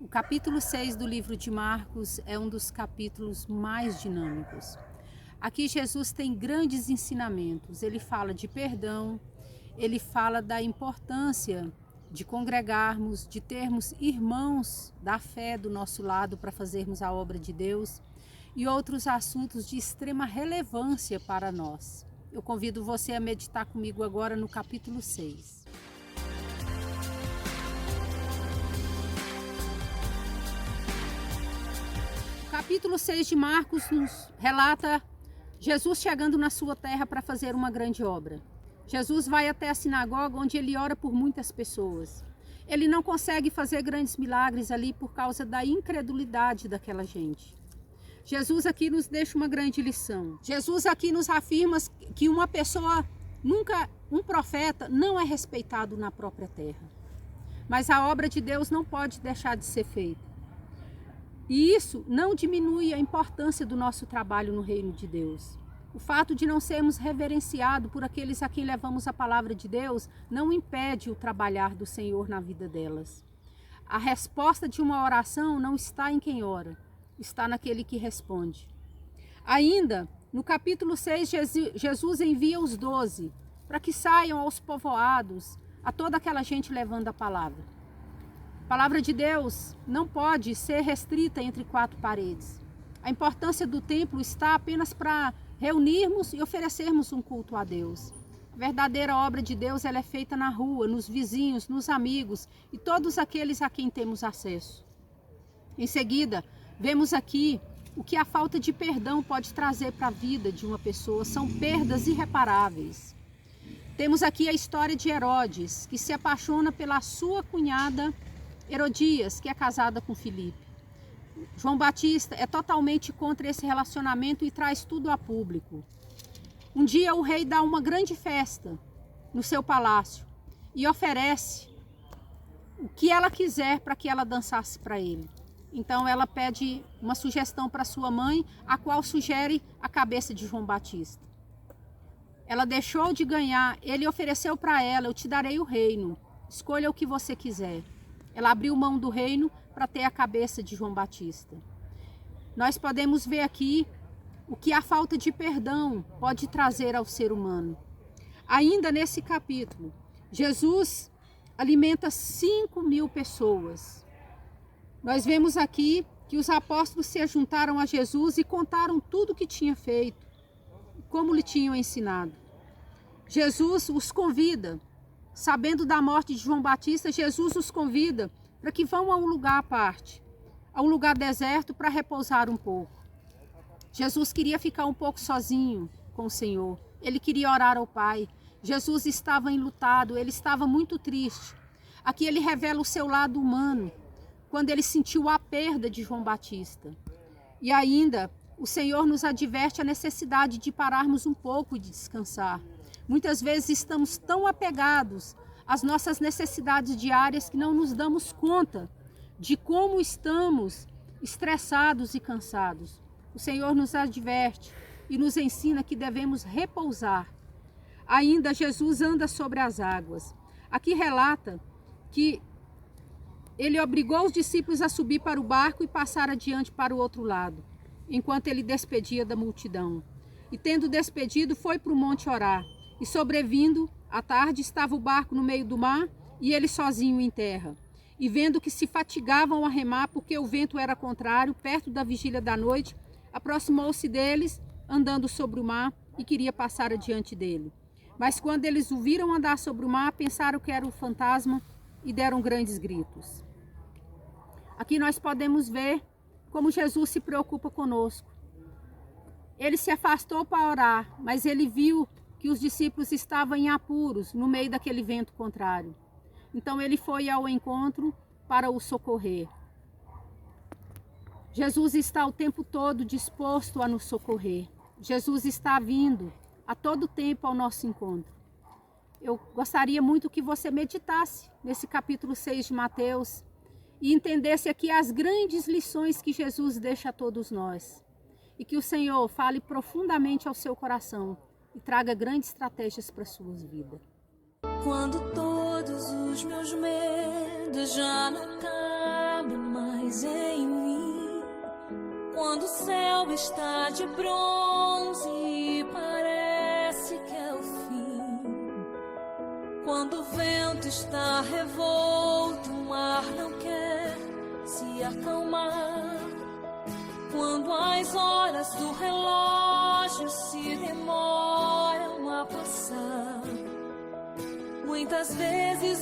O capítulo 6 do livro de Marcos é um dos capítulos mais dinâmicos. Aqui Jesus tem grandes ensinamentos. Ele fala de perdão, ele fala da importância de congregarmos, de termos irmãos da fé do nosso lado para fazermos a obra de Deus e outros assuntos de extrema relevância para nós. Eu convido você a meditar comigo agora no capítulo 6. O capítulo 6 de Marcos nos relata Jesus chegando na sua terra para fazer uma grande obra. Jesus vai até a sinagoga onde ele ora por muitas pessoas. Ele não consegue fazer grandes milagres ali por causa da incredulidade daquela gente. Jesus aqui nos deixa uma grande lição. Jesus aqui nos afirma que uma pessoa, um profeta, não é respeitado na própria terra. Mas a obra de Deus não pode deixar de ser feita. E isso não diminui a importância do nosso trabalho no reino de Deus. O fato de não sermos reverenciados por aqueles a quem levamos a palavra de Deus não impede o trabalhar do Senhor na vida delas. A resposta de uma oração não está em quem ora, está naquele que responde. Ainda, no capítulo 6, Jesus envia os 12 para que saiam aos povoados, a toda aquela gente levando a palavra. A palavra de Deus não pode ser restrita entre quatro paredes. A importância do templo está apenas para reunirmos e oferecermos um culto a Deus. A verdadeira obra de Deus ela é feita na rua, nos vizinhos, nos amigos e todos aqueles a quem temos acesso. Em seguida, vemos aqui o que a falta de perdão pode trazer para a vida de uma pessoa. São perdas irreparáveis. Temos aqui a história de Herodes, que se apaixona pela sua cunhada Herodias, que é casada com Filipe. João Batista é totalmente contra esse relacionamento e traz tudo a público. Um dia o rei dá uma grande festa no seu palácio e oferece o que ela quiser para que ela dançasse para ele. Então ela pede uma sugestão para sua mãe, a qual sugere a cabeça de João Batista. Ela deixou de ganhar, ele ofereceu para ela: eu te darei o reino, escolha o que você quiser. Ela abriu mão do reino para ter a cabeça de João Batista. Nós podemos ver aqui o que a falta de perdão pode trazer ao ser humano. Ainda nesse capítulo, Jesus alimenta 5.000 pessoas. Nós vemos aqui que os apóstolos se juntaram a Jesus e contaram tudo o que tinha feito, como lhe tinham ensinado. Jesus os convida. Sabendo da morte de João Batista, Jesus os convida para que vão a um lugar à parte, a um lugar deserto para repousar um pouco. Jesus queria ficar um pouco sozinho com o Senhor. Ele queria orar ao Pai. Jesus estava enlutado, ele estava muito triste. Aqui ele revela o seu lado humano, quando ele sentiu a perda de João Batista. E ainda, o Senhor nos adverte a necessidade de pararmos um pouco e de descansar. Muitas vezes estamos tão apegados às nossas necessidades diárias que não nos damos conta de como estamos estressados e cansados. O Senhor nos adverte e nos ensina que devemos repousar. Ainda Jesus anda sobre as águas. Aqui relata que ele obrigou os discípulos a subir para o barco e passar adiante para o outro lado, enquanto ele despedia da multidão. E tendo despedido, foi para o monte orar. E sobrevindo, à tarde, estava o barco no meio do mar e ele sozinho em terra. E vendo que se fatigavam a remar porque o vento era contrário, perto da vigília da noite, aproximou-se deles, andando sobre o mar, e queria passar adiante dele. Mas quando eles o viram andar sobre o mar, pensaram que era um fantasma e deram grandes gritos. Aqui nós podemos ver como Jesus se preocupa conosco. Ele se afastou para orar, mas ele viu que os discípulos estavam em apuros no meio daquele vento contrário. Então ele foi ao encontro para o socorrer. Jesus está o tempo todo disposto a nos socorrer. Jesus está vindo a todo tempo ao nosso encontro. Eu gostaria muito que você meditasse nesse capítulo 6 de Mateus e entendesse aqui as grandes lições que Jesus deixa a todos nós. E que o Senhor fale profundamente ao seu coração e traga grandes estratégias para a sua vida. Quando todos os meus medos já não cabem mais, luz em mim. Quando o céu está de bronze e parece que é o fim. Quando o vento está revolto, o mar não quer se acalmar. Quando as horas do relógio se demoram a passar, muitas vezes